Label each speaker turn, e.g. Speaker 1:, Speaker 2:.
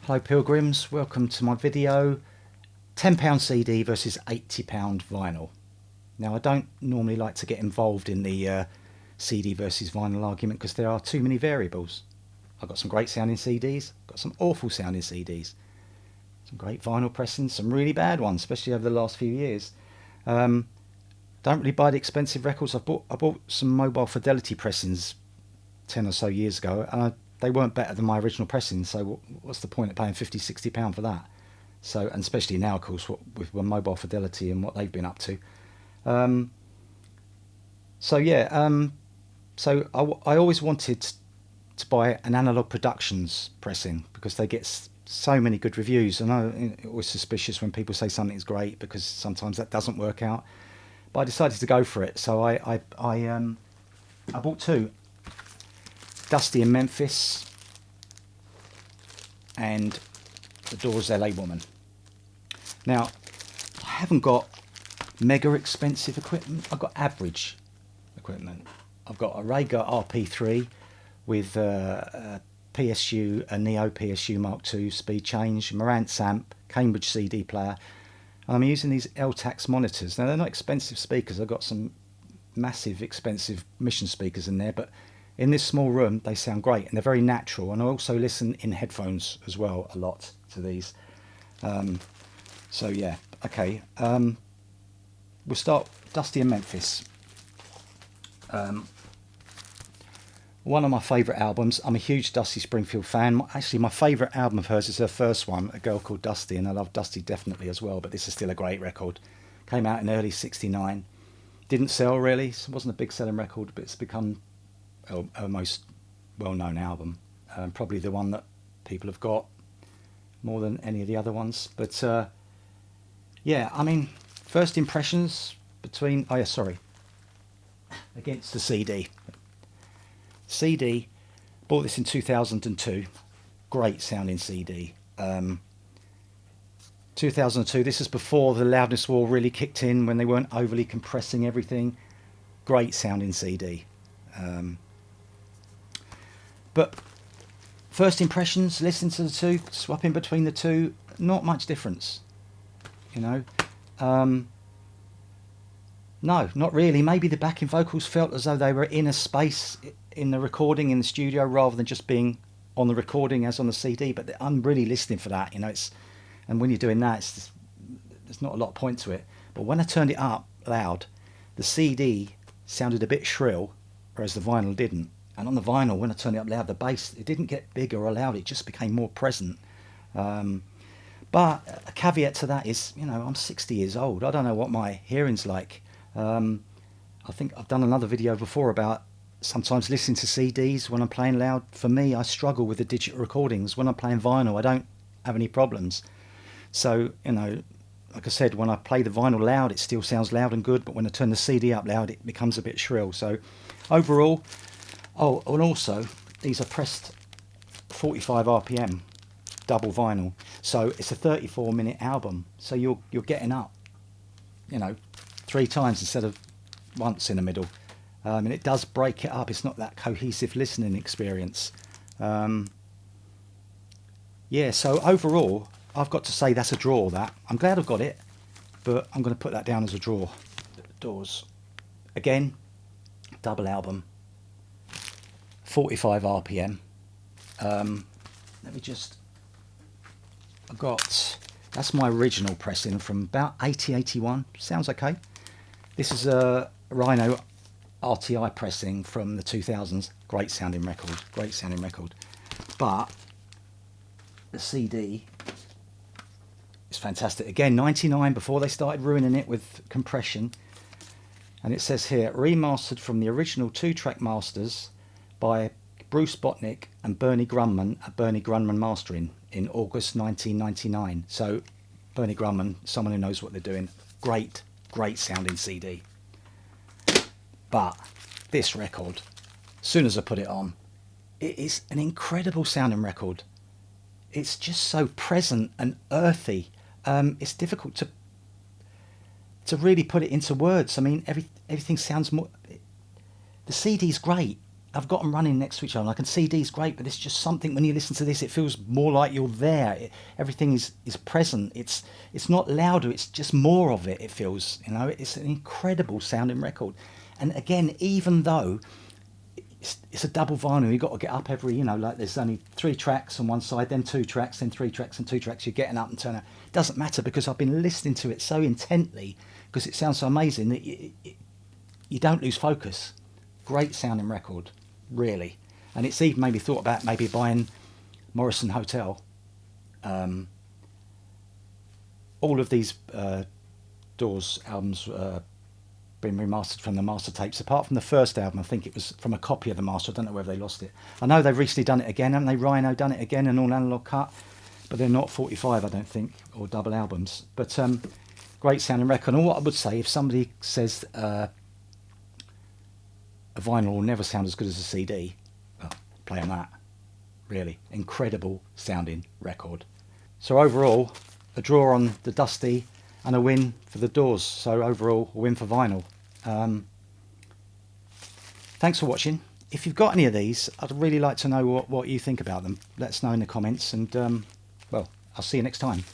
Speaker 1: Hello Pilgrims, welcome to my video, £10 CD versus £80 vinyl. Now I don't normally like to get involved in the CD versus vinyl argument because there are too many variables. I've got some great sounding CDs, got some awful sounding CDs, some great vinyl pressings, some really bad ones, especially over the last few years. Don't really buy the expensive records. I bought some Mobile Fidelity pressings 10 or so years ago, and they weren't better than my original pressings, so what's the point of paying £50–60 for that? So, and especially now, of course, with Mobile Fidelity and what they've been up to. So I always wanted to buy an Analogue Productions pressing because they get so many good reviews. And I'm always suspicious when people say something's great because sometimes that doesn't work out. But I decided to go for it, so I bought two. Dusty in Memphis and the Doors LA Woman. Now, I haven't got mega expensive equipment. I've got average equipment. I've got a Rega RP3 with a Neo PSU Mark II speed change, Marantz amp, Cambridge CD player. And I'm using these LTAX monitors. Now, they're not expensive speakers. I've got some massive expensive Mission speakers in there, but in this small room they sound great and they're very natural. And I also listen in headphones as well a lot to these. So yeah, okay. We'll start Dusty in Memphis. One of my favourite albums. I'm a huge Dusty Springfield fan. Actually, my favourite album of hers is her first one, A Girl Called Dusty, and I love Dusty definitely as well, but this is still a great record. Came out in early '69. Didn't sell really, so it wasn't a big selling record, but it's become her most well-known album. Probably the one that people have got more than any of the other ones. But yeah, I mean, first impressions between... Oh yeah, sorry. Against the CD. CD, bought this in 2002. Great sounding CD. 2002, this is before the loudness war really kicked in, when they weren't overly compressing everything. Great sounding CD. But first impressions, listening to the two, swapping between the two, not much difference, you know. No, not really. Maybe the backing vocals felt as though they were in a space in the recording in the studio rather than just being on the recording as on the CD. But I'm really listening for that, you know. And when you're doing that, there's not a lot of point to it. But when I turned it up loud, the CD sounded a bit shrill, whereas the vinyl didn't. And on the vinyl, when I turned it up loud, the bass, it didn't get bigger or loud, it just became more present. But a caveat to that is, you know, I'm 60 years old. I don't know what my hearing's like. I think I've done another video before about sometimes listening to CDs when I'm playing loud. For me, I struggle with the digital recordings. When I'm playing vinyl, I don't have any problems. So, you know, like I said, when I play the vinyl loud, it still sounds loud and good. But when I turn the CD up loud, it becomes a bit shrill. So overall... Oh, and also, these are pressed 45 RPM, double vinyl. So it's a 34-minute album. So you're getting up, you know, 3 times instead of once in the middle. And it does break it up. It's not that cohesive listening experience. Yeah, so overall, I've got to say that's a draw, that. I'm glad I've got it, but I'm going to put that down as a draw. Doors. Again, double album. 45 RPM. Let me just... That's my original pressing from about 80–81. Sounds okay. This is a Rhino RTI pressing from the 2000s. Great sounding record. Great sounding record. But the CD is fantastic. Again, 99, before they started ruining it with compression. And it says here, remastered from the original 2-track masters by Bruce Botnick and Bernie Grunman at Bernie Grunman Mastering in August 1999. So Bernie Grunman, someone who knows what they're doing. Great, great sounding CD. But this record, as soon as I put it on, it is an incredible sounding record. It's just so present and earthy. It's difficult to really put it into words. I mean, everything sounds more... The CD's great. I've got them running next to each other. Like, and CD's great, but it's just something when you listen to this, it feels more like you're there. Everything is present. It's not louder. It's just more of it. It feels, you know, it's an incredible sounding record. And again, even though it's a double vinyl, you've got to get up every, you know, like there's only 3 tracks on one side, then 2 tracks, then 3 tracks and 2 tracks. You're getting up and turning out. It doesn't matter because I've been listening to it so intently because it sounds so amazing that you don't lose focus. Great sounding record, really. And it's even made me thought about maybe buying Morrison Hotel. All of these Doors albums been remastered from the master tapes, apart from the first album. I think it was from a copy of the master. I don't know whether they lost it. I know they've recently done it again, haven't they? Rhino done it again, an all analog cut, but they're not 45, I don't think, or double albums. But great sounding record. And what I would say, if somebody says a vinyl will never sound as good as a CD, well, play on that. Really incredible sounding record. So overall, a draw on the Dusty and a win for the Doors. So overall, a win for vinyl. Thanks for watching. If you've got any of these, I'd really like to know what you think about them. Let us know in the comments, and well, I'll see you next time.